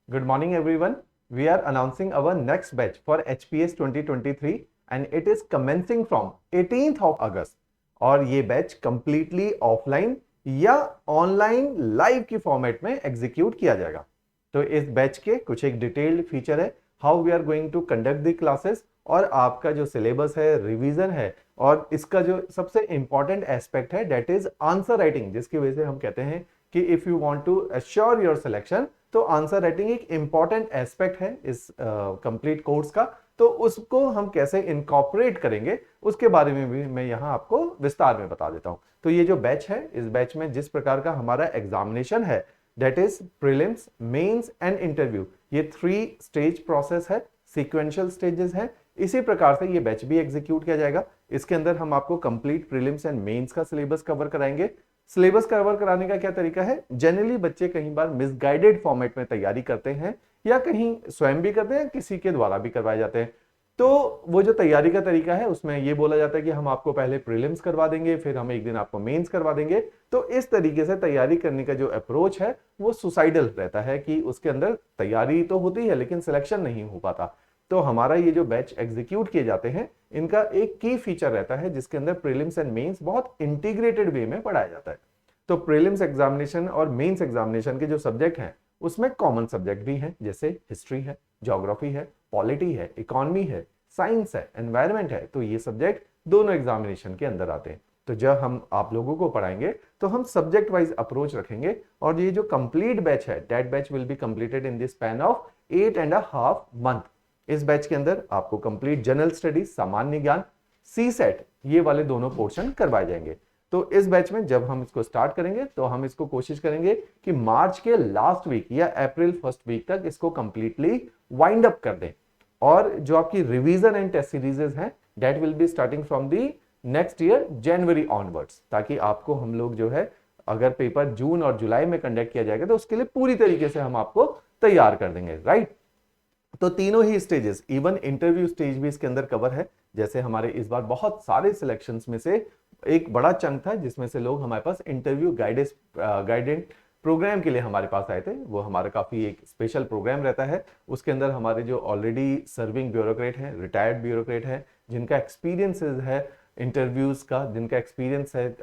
Good morning, everyone. We are announcing our next batch for HPS 2023 and it is commencing from 18th of August. और ये batch completely offline या online live की format में execute किया जाएगा। तो इस बैच के कुछ एक डिटेल्ड फीचर है, how we are going to conduct the classes और आपका जो सिलेबस है, रिवीजन है और इसका जो सबसे इंपॉर्टेंट एस्पेक्ट है दैट इज आंसर राइटिंग, जिसकी वजह से हम कहते हैं कि if you want to assure your selection तो आंसर राइटिंग एक इंपॉर्टेंट एस्पेक्ट है इस कंप्लीट कोर्स का। तो उसको हम कैसे इनकॉर्पोरेट करेंगे उसके बारे में भी मैं यहाँ आपको विस्तार में बता देता हूँ। तो ये जो बैच है, इस बैच में जिस प्रकार का हमारा एग्जामिनेशन है that is prelims, mains and interview, ये 3 स्टेज प्रोसेस है, सीक्वेंशियल स्टेजेस है। इसी प्रकार से ये बैच भी एग्जीक्यूट किया जाएगा। इसके अंदर हम आपको कंप्लीट प्रीलिम्स एंड मेंस का सिलेबस कवर कराएंगे। सिलेबस कवर कराने का क्या तरीका है, जनरली बच्चे कई बार मिसगाइडेड फॉर्मेट में तैयारी करते हैं या कहीं स्वयं भी करते हैं, किसी के द्वारा भी करवाए जाते हैं। तो वो जो तैयारी का तरीका है उसमें ये बोला जाता है कि हम आपको पहले प्रीलिम्स करवा देंगे, फिर हम एक दिन आपको मेंस करवा देंगे। तो इस तरीके से तैयारी करने का जो अप्रोच है वो सुसाइडल रहता है कि उसके अंदर तैयारी तो होती है लेकिन सिलेक्शन नहीं हो पाता। तो हमारा ये जो बैच एग्जीक्यूट किए जाते हैं इनका एक की फीचर रहता है जिसके अंदर प्रीलिम्स एंड मेंस बहुत इंटीग्रेटेड वे में पढ़ाया जाता है। तो प्रीलिम्स एग्जामिनेशन और मेंस एग्जामिनेशन के जो सब्जेक्ट हैं उसमें कॉमन सब्जेक्ट भी हैं, जैसे हिस्ट्री है, ज्योग्राफी है, पॉलिटी है, इकोनॉमी है, साइंस है, एनवायरमेंट है। तो ये सब्जेक्ट दोनों एग्जामिनेशन के अंदर आते हैं। तो जब हम आप लोगों को पढ़ाएंगे तो हम सब्जेक्ट वाइज अप्रोच रखेंगे और ये जो कंप्लीट बैच है that batch will be completed in the span of 8.5 month. इस बैच के अंदर आपको कंप्लीट जनरल स्टडीज, सामान्य ज्ञान, सी सेट, ये वाले दोनों पोर्शन करवाए जाएंगे। तो इस बैच में जब हम इसको स्टार्ट करेंगे तो हम इसको कोशिश करेंगे कि मार्च के लास्ट वीक या अप्रैल फर्स्ट वीक तक इसको कंप्लीटली वाइंड अप कर दें। और जो आपकी रिवीजन एंड टेस्ट सीरीजेस हैं that will be starting from the next year January onwards, ताकि आपको हम लोग जो है अगर पेपर जून और जुलाई में कंडक्ट किया जाएगा तो उसके लिए पूरी तरीके से हम आपको तैयार कर देंगे, राइट। तो तीनों ही स्टेजेस, इवन इंटरव्यू स्टेज भी इसके अंदर कवर है। जैसे हमारे इस बार बहुत सारे सिलेक्शंस में से एक बड़ा चंक था जिसमें से लोग हमारे पास इंटरव्यू गाइडेंस प्रोग्राम के लिए हमारे पास आए थे। वो हमारा काफी एक स्पेशल प्रोग्राम रहता है। उसके अंदर हमारे जो ऑलरेडी सर्विंग ब्यूरोक्रेट हैं, रिटायर्ड ब्यूरोक्रेट हैं, जिनका एक्सपीरियंस है इंटरव्यूज का, जिनका एक्सपीरियंस है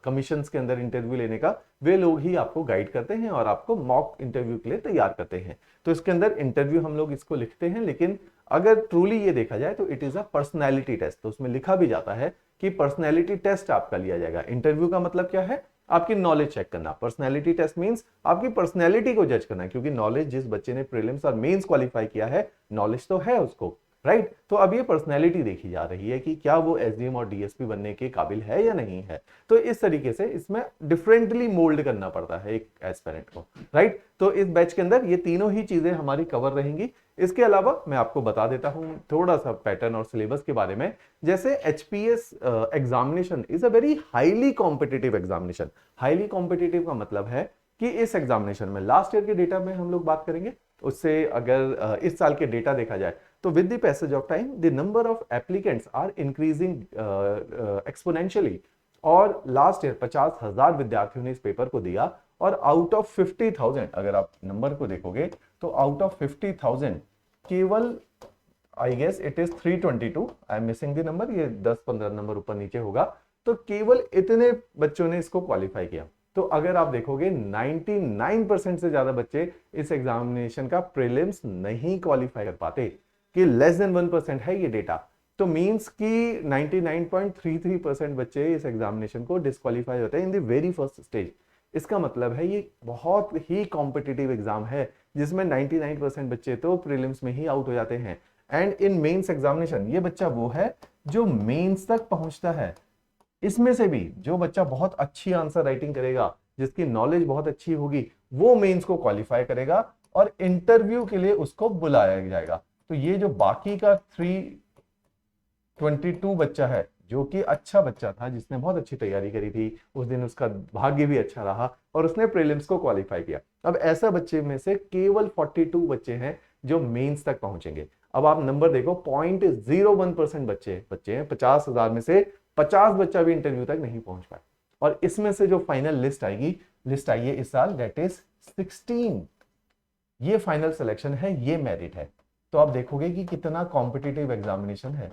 कमीशंस के अंदर इंटरव्यू लेने का, वे लोग ही आपको गाइड करते हैं और आपको मॉक इंटरव्यू के लिए तैयार करते हैं। तो इसके अंदर इंटरव्यू हम लोग इसको लिखते हैं, लेकिन अगर ट्रूली ये देखा जाए तो it is a personality test. तो उसमें लिखा भी जाता है कि पर्सनैलिटी टेस्ट आपका लिया जाएगा। इंटरव्यू का मतलब क्या है, आपकी नॉलेज चेक करना। पर्सनैलिटी टेस्ट मींस आपकी पर्सनैलिटी को जज करना, क्योंकि नॉलेज जिस बच्चे ने प्रीलिम्स और मेंस क्वालिफाई किया है नॉलेज तो है उसको, राइट। तो अब ये पर्सनैलिटी देखी जा रही है कि क्या वो एसडीएम और डीएसपी बनने के काबिल है या नहीं है। तो इस तरीके से इसमें डिफरेंटली मोल्ड करना पड़ता है एक एस्पिरेंट को, राइट। तो इस बैच के अंदर ये तीनों ही चीजें हमारी कवर रहेंगी। इसके अलावा मैं आपको बता देता हूं थोड़ा सा पैटर्न और सिलेबस के बारे में। जैसे HPS examination is a very highly competitive examination. Highly competitive का मतलब है कि इस एग्जामिनेशन में लास्ट ईयर के डेटा में हम लोग बात करेंगे, उससे अगर इस साल के डेटा देखा जाए तो with the passage of time the number of applicants are increasing exponentially. और लास्ट ईयर 50,000 विद्यार्थियों ने इस पेपर को दिया और आउट ऑफ 50,000, अगर आप नंबर को देखोगे तो आउट ऑफ 50,000 केवल I guess it is 322, I am missing the number, ये 10-15 नंबर ऊपर नीचे होगा। तो केवल इतने बच्चों ने इसको क्वालिफाई किया। तो अगर आप देखोगे 99% से ज्यादा बच्चे इस एग्जामिनेशन का प्रीलिम्स नहीं क्वालिफाई कर पाते, कि लेस देन 1% है ये डेटा। तो मींस कि 99.33% बच्चे इस एग्जामिनेशन को डिस्क्वालीफाई होते हैं in the very first stage. इसका मतलब है ये बहुत ही कॉम्पिटिटिव एग्जाम है जिसमें 99% बच्चे तो प्रीलिम्स में ही आउट हो जाते हैं। एंड इन मेंस एग्जामिनेशन ये बच्चा वो है जो मेंस तक पहुंचता है। इसमें से भी जो बच्चा बहुत अच्छी आंसर राइटिंग करेगा, जिसकी नॉलेज बहुत अच्छी होगी, वो मेंस को क्वालिफाई करेगा और इंटरव्यू के लिए उसको बुलाया जाएगा। तो ये जो बाकी का 322 बच्चा है जो कि अच्छा बच्चा था, जिसने बहुत अच्छी तैयारी करी थी, उस दिन उसका भाग्य भी अच्छा रहा और उसने प्रीलिम्स को क्वालिफाई किया। अब ऐसा बच्चे में से केवल 42 बच्चे हैं जो मेंस तक पहुंचेंगे। अब आप नंबर देखो, 0.01% बच्चे हैं 50,000 में से 50 बच्चा भी इंटरव्यू तक नहीं पहुंच पाए। और इसमें से जो फाइनल लिस्ट आई है इस साल दैट इज 16। ये फाइनल सिलेक्शन है, ये मेरिट है। तो आप देखोगे कि कितना कॉम्पिटिटिव एग्जामिनेशन है।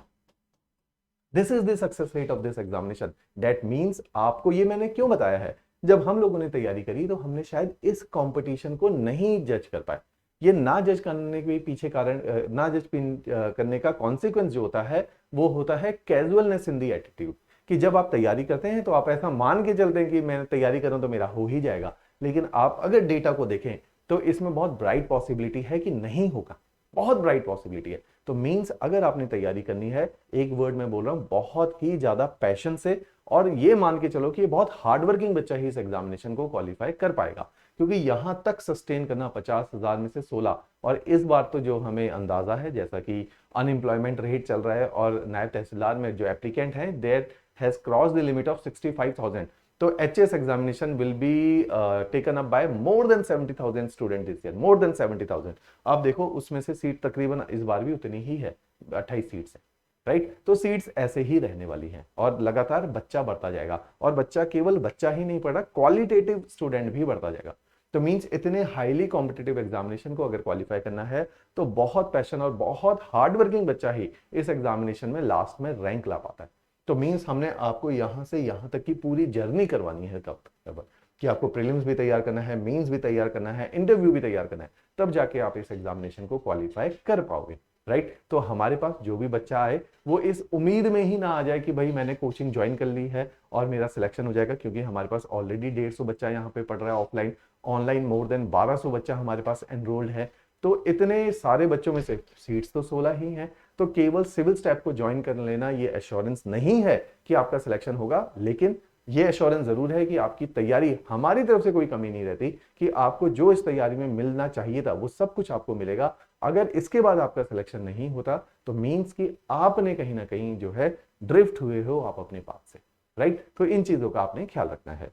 This is the success rate of this examination. That means आपको ये मैंने क्यों बताया है, जब हम लोगों ने तैयारी करी तो हमने शायद इस कंपटीशन को नहीं जज कर पाए। ये ना जज करने के पीछे कारण, ना जज करने का कॉन्सिक्वेंस जो होता है वो होता है कैजुअलनेस इन दी एटीट्यूड। कि जब आप तैयारी करते हैं तो आप ऐसा मान के चलते हैं कि मैं तैयारी करूं तो मेरा हो ही जाएगा, लेकिन आप अगर डेटा को देखें तो इसमें बहुत ब्राइट पॉसिबिलिटी है कि नहीं होगा, बहुत ब्राइट पॉसिबिलिटी है। तो मींस अगर आपने तैयारी करनी है, एक वर्ड में बोल रहा हूं, बहुत ही ज्यादा पैशन से, और ये मान के चलो कि ये बहुत हार्डवर्किंग बच्चा ही इस एग्जामिनेशन को क्वालिफाई कर पाएगा। क्योंकि यहां तक सस्टेन करना 50,000 में से 16, और इस बार तो जो हमें अंदाजा है जैसा कि अनएम्प्लॉयमेंट रेट चल रहा है और नायब तहसीलदार में जो एप्लीकेंट हैं there has cross the limit of 65,000। तो HS examination will be taken up by more than 70,000 student this year, more than 70,000। आप देखो उसमें से सीट तकरीबन इस बार भी उतनी ही है, 28 सीट्स है, राइट। तो सीट्स ऐसे ही रहने वाली हैं और लगातार बच्चा बढ़ता जाएगा, और बच्चा केवल बच्चा ही नहीं पढ़ रहा, क्वालिटेटिव स्टूडेंट भी बढ़ता जाएगा। तो मींस इतने हाईली कॉम्पिटिटिव एग्जामिनेशन को अगर क्वालिफाई करना है तो बहुत पैशन और बहुत हार्डवर्किंग बच्चा ही इस एग्जामिनेशन में लास्ट में रैंक ला पाता है। तो मींस हमने आपको यहां से यहां तक की पूरी जर्नी करवानी है कब तक, कि आपको प्रीलिम्स भी तैयार करना है, मेंस भी तैयार करना है, इंटरव्यू भी तैयार करना है, तब जाके आप इस एग्जामिनेशन को क्वालिफाई कर पाओगे, राइट। तो हमारे पास जो भी बच्चा आए वो इस उम्मीद में ही ना आ जाए कि भाई मैंने कोचिंग ज्वाइन कर ली है और मेरा सिलेक्शन हो जाएगा, क्योंकि हमारे पास ऑलरेडी 150 बच्चा यहाँ पे पढ़ रहा है ऑफलाइन, ऑनलाइन मोर देन 1200 बच्चा हमारे पास एनरोल्ड है। तो इतने सारे बच्चों में से सीट्स तो 16 ही हैं, तो केवल सिविल स्टेप को ज्वाइन कर लेना ये एश्योरेंस नहीं है कि आपका सिलेक्शन होगा, लेकिन ये एश्योरेंस जरूर है कि आपकी तैयारी, हमारी तरफ से कोई कमी नहीं रहती कि आपको जो इस तैयारी में मिलना चाहिए था वो सब कुछ आपको मिलेगा। अगर इसके बाद आपका सिलेक्शन नहीं होता तो मींस कि आपने कहीं ना कहीं जो है ड्रिफ्ट हुए हो आप अपने पाथ से, राइट। तो इन चीजों का आपने ख्याल रखना है।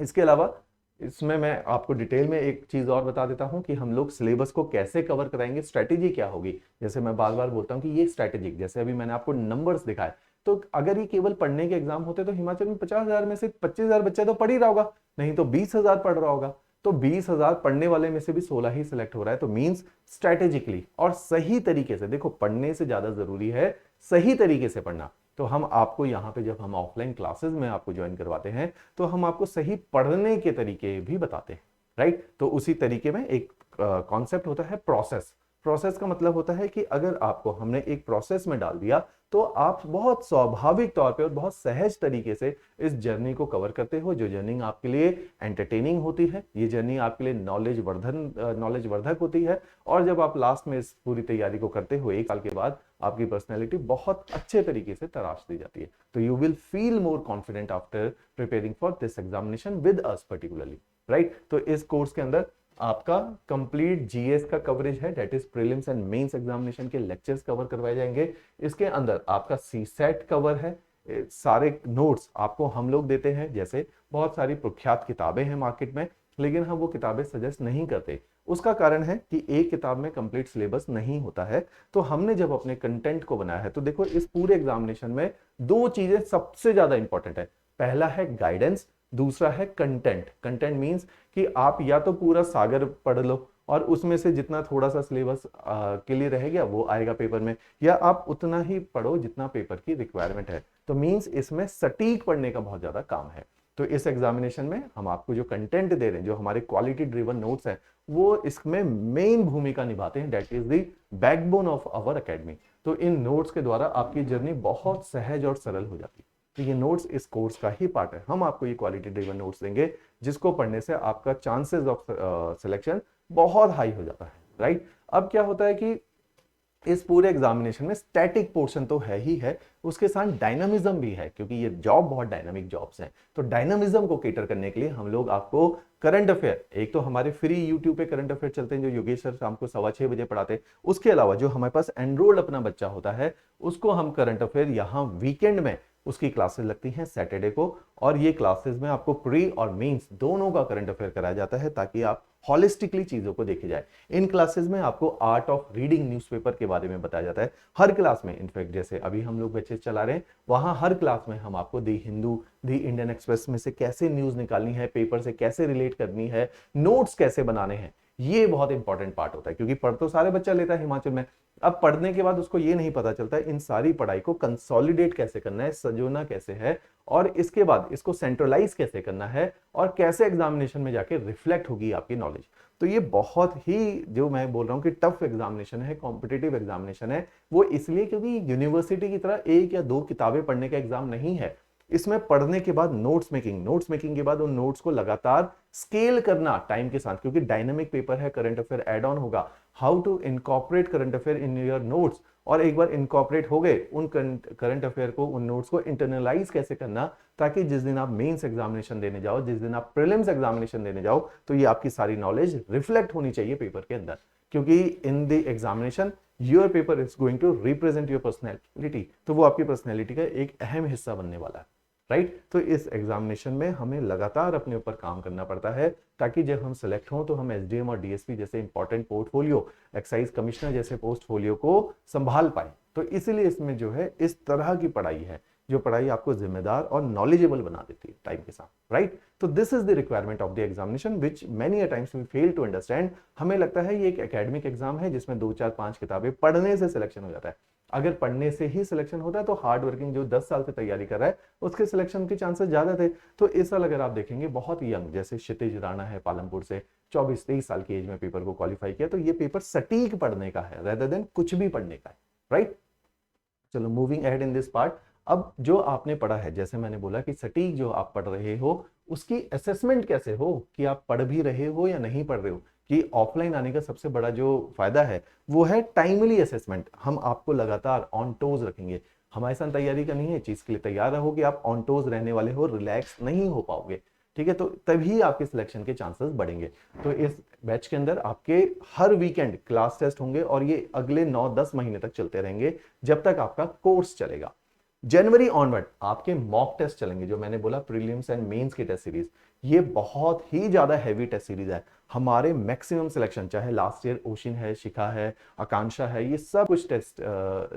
इसके अलावा इसमें मैं आपको डिटेल में एक चीज और बता देता हूं कि हम लोग सिलेबस को कैसे कवर कराएंगे, स्ट्रेटेजी क्या होगी। जैसे मैं बार बार बोलता हूं कि ये स्ट्रेटेजिक, जैसे अभी मैंने आपको नंबर्स दिखाए, तो अगर ये केवल पढ़ने के एग्जाम होते तो हिमाचल में 50,000 में से 25,000 बच्चा तो पढ़ ही रहा होगा, नहीं तो 20,000 पढ़ रहा होगा। तो 20,000 पढ़ने वाले में से भी 16 ही सिलेक्ट हो रहा है। तो मींस स्ट्रेटेजिकली और सही तरीके से, देखो पढ़ने से ज्यादा जरूरी है सही तरीके से पढ़ना। तो हम आपको यहाँ पे जब हम ऑफलाइन क्लासेस में आपको ज्वाइन करवाते हैं तो हम आपको सही पढ़ने के तरीके भी बताते हैं, राइट। तो उसी तरीके में एक कॉन्सेप्ट होता है प्रोसेस। प्रोसेस का मतलब होता है कि अगर आपको हमने एक प्रोसेस में डाल दिया तो आप बहुत स्वाभाविक तौर पे और बहुत सहज तरीके से इस जर्नी को कवर करते हो, जो जर्नी आपके लिए एंटरटेनिंग होती है, ये जर्नी आपके लिए नॉलेज वर्धक होती है। और जब आप लास्ट में इस पूरी तैयारी को करते हो 1 साल के बाद, आपकी पर्सनैलिटी बहुत अच्छे तरीके से तराश दी जाती है। तो you will feel more confident after preparing for this examination with us particularly, right. तो इस कोर्स के अंदर आपका कंप्लीट जीएस का कवरेज है, that is prelims and mains examination के लेक्चर्स कवर करवाए जाएंगे। इसके अंदर आपका सीसेट कवर है, सारे नोट्स आपको हम लोग देते हैं। जैसे बहुत सारी प्रख्यात किताबें हैं मार्केट में, लेकिन हम वो किताबें सजेस्ट नहीं करते। उसका कारण है कि एक किताब में कंप्लीट सिलेबस नहीं होता है। तो हमने जब अपने कंटेंट को बनाया है, तो देखो इस पूरे एग्जामिनेशन में 2 चीजें सबसे ज्यादा इंपॉर्टेंट है। पहला है गाइडेंस, दूसरा है कंटेंट। कंटेंट मींस कि आप या तो पूरा सागर पढ़ लो और उसमें से जितना थोड़ा सा सिलेबस के लिए रह गया वो आएगा पेपर में, या आप उतना ही पढ़ो जितना पेपर की रिक्वायरमेंट है। तो मींस इसमें सटीक पढ़ने का बहुत ज्यादा काम है। तो इस एग्जामिनेशन में हम आपको जो कंटेंट दे रहे हैं, जो हमारे क्वालिटी ड्रिवन नोट्स हैं, वो इसमें मेन भूमिका निभाते हैं। That is the backbone of our academy. तो इन नोट्स के द्वारा आपकी जर्नी बहुत सहज और सरल हो जाती है। तो ये नोट्स इस कोर्स का ही पार्ट है। हम आपको ये क्वालिटी ड्रिवन नोट्स देंगे जिसको पढ़ने से आपका चांसेस ऑफ सिलेक्शन बहुत हाई हो जाता है, राइट। अब क्या होता है कि इस पूरे एग्जामिनेशन में स्टैटिक पोर्शन तो है ही है, उसके साथ डायनामिज्म भी है, क्योंकि ये जॉब बहुत डायनामिक जॉब्स हैं। तो डायनामिज्म को केटर करने के लिए हम लोग आपको करंट अफेयर, एक तो हमारे फ्री यूट्यूब पे करंट अफेयर चलते हैं जो योगेश सर शाम को 6:15 बजे पढ़ाते हैं। उसके अलावा जो हमारे पास एनरोल्ड अपना बच्चा होता है उसको हम करंट अफेयर यहाँ वीकेंड में, उसकी क्लासेस लगती हैं सैटरडे को, और ये क्लासेस में आपको प्री और मेंस दोनों का करंट अफेयर कराया जाता है ताकि आप हॉलिस्टिकली चीजों को देखे जाए। इन क्लासेस में आपको आर्ट ऑफ रीडिंग न्यूज़पेपर के बारे में बताया जाता है हर क्लास में। इनफैक्ट जैसे अभी हम लोग बच्चे चला रहे हैं, वहां हर क्लास में हम आपको दी हिंदू, दी इंडियन एक्सप्रेस में से कैसे न्यूज निकालनी है, पेपर से कैसे रिलेट करनी है, नोट्स कैसे बनाने हैं, ये बहुत इंपॉर्टेंट पार्ट होता है, क्योंकि पढ़ तो सारे बच्चा लेता है हिमाचल में, अब पढ़ने के बाद उसको ये नहीं पता चलता है इन सारी पढ़ाई को कंसोलिडेट कैसे करना है, सजोना कैसे है, और इसके बाद इसको सेंट्रलाइज कैसे करना है, और कैसे एग्जामिनेशन में जाके रिफ्लेक्ट होगी आपकी नॉलेज। तो ये बहुत ही, जो मैं बोल रहा हूँ कि टफ एग्जामिनेशन है, कॉम्पिटिटिव एग्जामिनेशन है, वो इसलिए क्योंकि यूनिवर्सिटी की तरह एक या दो किताबें पढ़ने का एग्जाम नहीं है। इसमें पढ़ने के बाद नोट्स मेकिंग के बाद उन नोट्स को लगातार स्केल करना टाइम के साथ, क्योंकि डायनेमिक पेपर है, करंट अफेयर एड ऑन होगा, how to incorporate current affair in your notes, और एक बार इनकॉर्पोरेट हो गए उन करंट अफेयर को, उन नोट्स को इंटरनलाइज कैसे करना, ताकि जिस दिन आप मेंस एग्जामिनेशन देने जाओ, जिस दिन आप प्रीलिम्स एग्जामिनेशन देने जाओ, तो ये आपकी सारी नॉलेज रिफ्लेक्ट होनी चाहिए पेपर के अंदर, क्योंकि in the examination your paper is going to represent your personality, तो वो आपकी पर्सनैलिटी का एक अहम हिस्सा बनने वाला है, राइट। तो इस एग्जामिनेशन में हमें लगातार अपने ऊपर काम करना पड़ता है, ताकि जब हम सिलेक्ट हों तो हम एसडीएम और डीएसपी जैसे इंपॉर्टेंट पोर्टफोलियो, एक्साइज कमिश्नर जैसे पोर्टफोलियो को संभाल पाए। तो इसीलिए इसमें जो है इस तरह की पढ़ाई है, जो पढ़ाई आपको जिम्मेदार और नॉलेजेबल बना देती है टाइम के साथ, राइट। तो this is the requirement of the examination which many a times we fail to understand. हमें लगता है ये एक एकेडमिक एग्जाम है जिसमें 2 4 5 किताबें पढ़ने से सिलेक्शन हो जाता है। अगर पढ़ने से ही सिलेक्शन होता है तो हार्ड वर्किंग जो 10 साल से तैयारी कर रहा है उसके सिलेक्शन के चांसेस ज्यादा थे। तो इस साल अगर आप देखेंगे बहुत यंग, जैसे क्षितिज राणा है पालमपुर से, 24-23 साल की एज में पेपर को क्वालिफाई किया, तो ये पेपर सटीक पढ़ने का है रेदर देन कुछ भी पढ़ने का है, राइट। चलो moving ahead in this part. अब जो आपने पढ़ा है, जैसे मैंने बोला कि सटीक जो आप पढ़ रहे हो उसकी असेसमेंट कैसे हो कि आप पढ़ भी रहे हो या नहीं पढ़ रहे हो, कि ऑफलाइन आने का सबसे बड़ा जो फायदा है वो है टाइमली असेसमेंट। हम आपको लगातार ऑन टोज रखेंगे, हमारे साथ तैयारी करनी है चीज के लिए तैयार रहो कि आप ऑन टोज रहने वाले हो, रिलैक्स नहीं हो पाओगे, ठीक है। तो तभी आपके सिलेक्शन के चांसेस बढ़ेंगे। तो इस बैच के अंदर आपके हर वीकेंड क्लास टेस्ट होंगे और ये अगले 9-10 महीने तक चलते रहेंगे जब तक आपका कोर्स चलेगा। जनवरी ऑनवर्ड आपके मॉक टेस्ट चलेंगे, जो मैंने बोला प्रीलिम्स एंड मेंस की टेस्ट सीरीज, ये बहुत ही ज्यादा हैवी टेस्ट सीरीज है। हमारे मैक्सिमम सिलेक्शन, चाहे लास्ट ईयर ओशिन है, शिखा है, आकांक्षा है, ये सब कुछ टेस्ट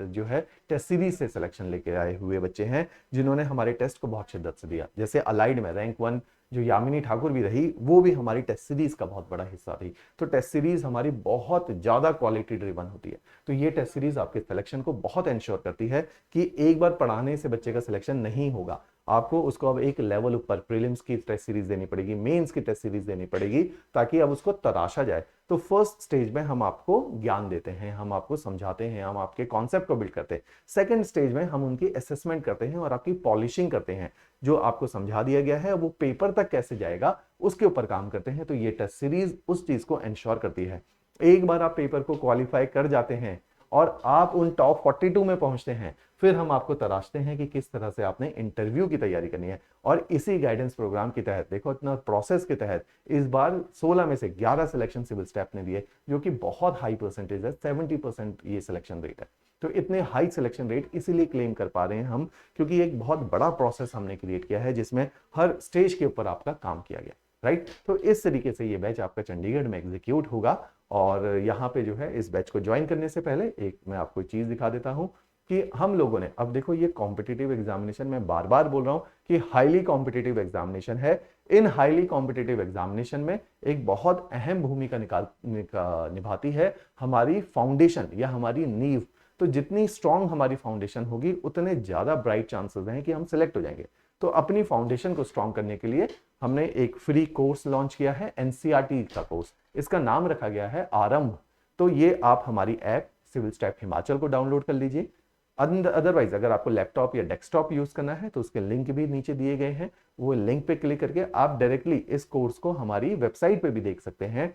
जो है टेस्ट सीरीज से सिलेक्शन लेके आए हुए बच्चे हैं जिन्होंने हमारे टेस्ट को बहुत शिद्दत से दिया। जैसे अलाइड में रैंक 1 जो यामिनी ठाकुर भी रही, वो भी हमारी टेस्ट सीरीज का बहुत बड़ा हिस्सा थी। तो टेस्ट सीरीज हमारी बहुत ज्यादा क्वालिटी ड्रिवन होती है। तो ये टेस्ट सीरीज आपके सिलेक्शन को बहुत इंश्योर करती है कि एक बार पढ़ाने से बच्चे का सिलेक्शन नहीं होगा, आपको उसको अब एक लेवल ऊपर प्रीलिम्स की टेस्ट सीरीज देनी पड़ेगी, मेंस की टेस्ट सीरीज देनी पड़ेगी, ताकि अब उसको तराशा जाए। तो फर्स्ट स्टेज में हम आपको ज्ञान देते हैं, हम आपको समझाते हैं, हम आपके कॉन्सेप्ट को बिल्ड करते हैं। सेकंड स्टेज में हम उनकी असेसमेंट करते हैं और आपकी पॉलिशिंग करते हैं। जो आपको समझा दिया गया है वो पेपर तक कैसे जाएगा उसके ऊपर काम करते हैं। तो ये टेस्ट सीरीज उस चीज को इंश्योर करती है। एक बार आप पेपर को क्वालिफाई कर जाते हैं और आप उन टॉप 42 में पहुंचते हैं, फिर हम आपको तराशते हैं कि किस तरह से आपने इंटरव्यू की तैयारी करनी है। और इसी गाइडेंस प्रोग्राम के तहत, देखो इतना प्रोसेस के तहत, इस बार 16 में से 11 सिलेक्शन सिविल स्टेप ने दिए, जो कि बहुत हाई परसेंटेज है, 70% ये सिलेक्शन रेट है। तो इतने हाई सिलेक्शन रेट इसीलिए क्लेम कर पा रहे हैं हम, क्योंकि एक बहुत बड़ा प्रोसेस हमने क्रिएट किया है जिसमें हर स्टेज के ऊपर आपका काम किया गया, राइट। तो इस तरीके से ये बैच आपका चंडीगढ़ में एग्जीक्यूट होगा। और यहाँ पे जो है इस बैच को ज्वाइन करने से पहले एक मैं आपको चीज दिखा देता हूँ कि हम लोगों ने, अब देखो ये कॉम्पिटिटिव एग्जामिनेशन, मैं बार बार बोल रहा हूँ कि हाईली कॉम्पिटिटिव एग्जामिनेशन है। इन हाईली कॉम्पिटिटिव एग्जामिनेशन में एक बहुत अहम भूमिका निभाती है हमारी फाउंडेशन या हमारी नींव। तो जितनी स्ट्रांग हमारी फाउंडेशन होगी उतने ज्यादा ब्राइट चांसेस हैं कि हम सिलेक्ट हो जाएंगे। तो अपनी फाउंडेशन को स्ट्रांग करने के लिए हमने एक फ्री कोर्स लॉन्च किया है, एनसीईआरटी का कोर्स। इसका नाम रखा गया है आरंभ। तो ये आप हमारी ऐप सिविल स्टेप हिमाचल को डाउनलोड कर लीजिए। अदरवाइज अगर आपको लैपटॉप या डेस्कटॉप यूज करना है तो उसके लिंक भी नीचे दिए गए हैं, वो लिंक पे क्लिक करके आप डायरेक्टली इस कोर्स को हमारी वेबसाइट पे भी देख सकते हैं।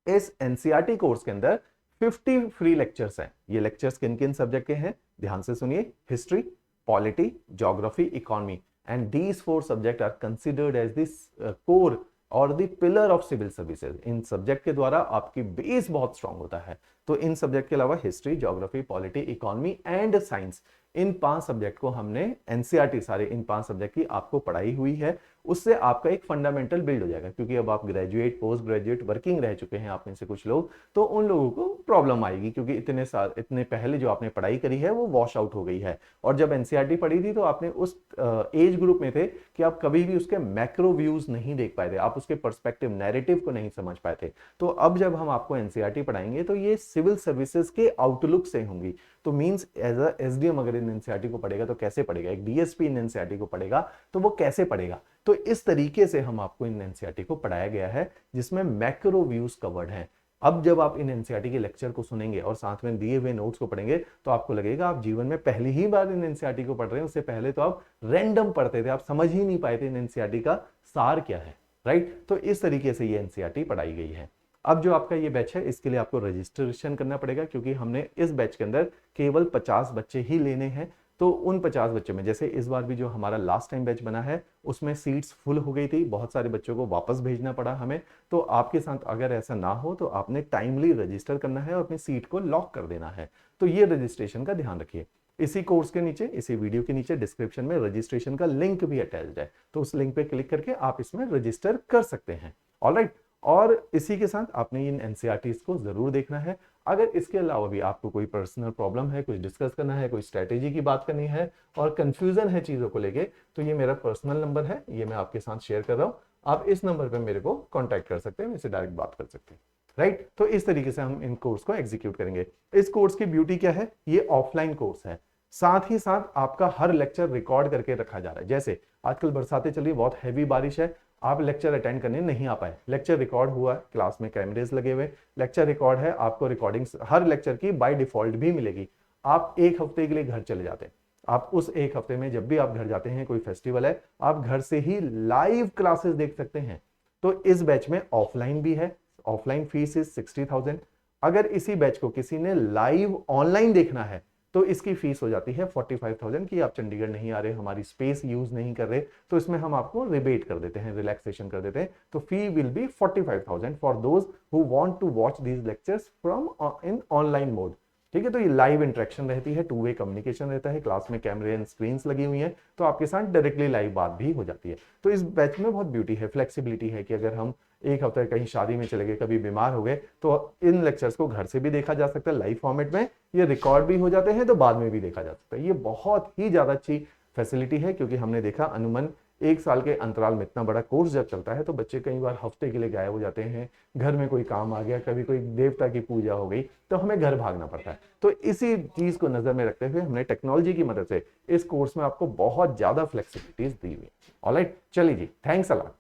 इस एनसीईआरटी कोर्स के अंदर 50 फ्री लेक्चर्स हैं। ये लेक्चर्स किन किन सब्जेक्ट के हैं, ध्यान से सुनिए। History, polity, geography, economy, and these 4 subject are considered as this core और the pillar of civil services. इन सब्जेक्ट के द्वारा आपकी बेस बहुत स्ट्रांग होता है। तो इन सब्जेक्ट के अलावा history, geography, polity, economy and science, in 5 subject को हमने एनसीईआरटी सारे इन 5 सब्जेक्ट की आपको पढ़ाई हुई है, उससे आपका एक फंडामेंटल बिल्ड हो जाएगा। क्योंकि अब आप ग्रेजुएट, पोस्ट ग्रेजुएट, वर्किंग रह चुके हैं आप में से कुछ लोग, तो उन लोगों को प्रॉब्लम आएगी क्योंकि इतने पहले जो आपने पढ़ाई करी है वो वॉश आउट हो गई है। और जब एनसीईआरटी पढ़ी थी तो आपने उस एज ग्रुप में थे कि आप कभी भी उसके मैक्रो व्यूज नहीं देख पाए थे, आप उसके पर्सपेक्टिव नैरेटिव को नहीं समझ पाए थे। तो अब जब हम आपको एनसीईआरटी पढ़ाएंगे तो ये सिविल सर्विसेज के आउटलुक से होंगी। तो मींस एज अ एसडीएम अगर इन एनसीईआरटी को पढ़ेगा तो कैसे पढ़ेगा, एक डीएसपी इन एनसीईआरटी को पढ़ेगा तो वो कैसे पढ़ेगा। तो इस तरीके से हम आपको इन एनसीईआरटी को पढ़ाया गया है जिसमें मैक्रो व्यूज कवर्ड हैं। अब जब आप इन एनसीईआरटी के लेक्चर को सुनेंगे और साथ में दिए हुए नोट्स को पढ़ेंगे तो आपको लगेगा आप जीवन में पहली ही बार इन एनसीईआरटी को पढ़ रहे हैं। उससे पहले तो आप रैंडम पढ़ते थे, आप समझ ही नहीं पाए थे इन एनसीईआरटी का सार क्या है, राइट। तो इस तरीके से ये एनसीईआरटी पढ़ाई गई है। अब जो आपका ये बैच है इसके लिए आपको रजिस्ट्रेशन करना पड़ेगा क्योंकि हमने इस बैच के अंदर केवल 50 बच्चे ही लेने हैं। तो उन 50 बच्चों में, जैसे इस बार भी जो हमारा लास्ट टाइम बैच बना है उसमें सीट्स फुल हो गई थी, बहुत सारे बच्चों को वापस भेजना पड़ा हमें। तो आपके साथ अगर ऐसा ना हो तो आपने टाइमली रजिस्टर करना है और अपनी सीट को लॉक कर देना है। तो ये रजिस्ट्रेशन का ध्यान रखिए। इसी कोर्स के नीचे, इसी वीडियो के नीचे डिस्क्रिप्शन में रजिस्ट्रेशन का लिंक भी अटैच्ड है, तो उस लिंक पे क्लिक करके आप इसमें रजिस्टर कर सकते हैं। ऑलराइट। और इसी के साथ आपने इन एनसीईआरटीज को जरूर देखना है। अगर इसके अलावा भी आपको कोई पर्सनल प्रॉब्लम है, कुछ डिस्कस करना है, कोई स्ट्रेटेजी की बात करनी है और कंफ्यूजन है चीजों को लेके, तो ये मेरा पर्सनल नंबर है, ये मैं आपके साथ शेयर कर रहा हूं। आप इस नंबर पे मेरे को कांटेक्ट कर सकते हैं, मेरे से डायरेक्ट बात कर सकते हैं, राइट। तो इस तरीके से हम इन कोर्स को एग्जीक्यूट करेंगे। इस कोर्स की ब्यूटी क्या है, ये ऑफलाइन कोर्स है, साथ ही साथ आपका हर लेक्चर रिकॉर्ड करके रखा जा रहा है। जैसे आजकल बरसातें चल रही, बहुत हैवी बारिश है, आप लेक्चर अटेंड करने नहीं आ पाए, लेक्चर रिकॉर्ड हुआ है, क्लास में कैमरेज लगे हुए, लेक्चर रिकॉर्ड है, आपको रिकॉर्डिंग्स हर लेक्चर की बाय डिफॉल्ट भी मिलेगी। आप एक हफ्ते के लिए घर चले जाते हैं, आप उस एक हफ्ते में जब भी आप घर जाते हैं, कोई फेस्टिवल है, आप घर से ही लाइव क्लासेस देख सकते हैं। तो इस बैच में ऑफलाइन भी है, ऑफलाइन फीस इज 60,000। अगर इसी बैच को किसी ने लाइव ऑनलाइन देखना है तो इसकी फीस हो जाती है 45,000 की। आप चंडीगढ़ नहीं आ रहे, हमारी स्पेस यूज नहीं कर रहे, तो इसमें हम आपको रिबेट कर देते हैं, रिलैक्सेशन कर देते हैं। तो fee will be 45,000 for those who want to watch these lectures from in online mode. ठीक है, तो ये लाइव इंटरेक्शन रहती है, टू वे कम्युनिकेशन रहता है, क्लास में कैमरे एंड स्क्रीन्स लगी हुई हैं, तो आपके साथ डायरेक्टली लाइव बात भी हो जाती है। तो इस बैच में बहुत ब्यूटी है, फ्लेक्सिबिलिटी है कि अगर हम एक हफ्ते कहीं शादी में चले गए, कभी बीमार हो गए, तो इन लेक्चर्स को घर से भी देखा जा सकता है लाइव फॉर्मेट में, ये रिकॉर्ड भी हो जाते हैं तो बाद में भी देखा जा सकता है। ये बहुत ही ज्यादा अच्छी फैसिलिटी है क्योंकि हमने देखा अनुमान 1 साल के अंतराल में इतना बड़ा कोर्स जब चलता है तो बच्चे कई बार हफ्ते के लिए गायब हो जाते हैं, घर में कोई काम आ गया, कभी कोई देवता की पूजा हो गई तो हमें घर भागना पड़ता है। तो इसी चीज को नजर में रखते हुए हमने टेक्नोलॉजी की मदद से इस कोर्स में आपको बहुत ज्यादा फ्लेक्सिबिलिटीज दी हुई है। ऑलराइट, चलिए जी, थैंक्स अ लॉट।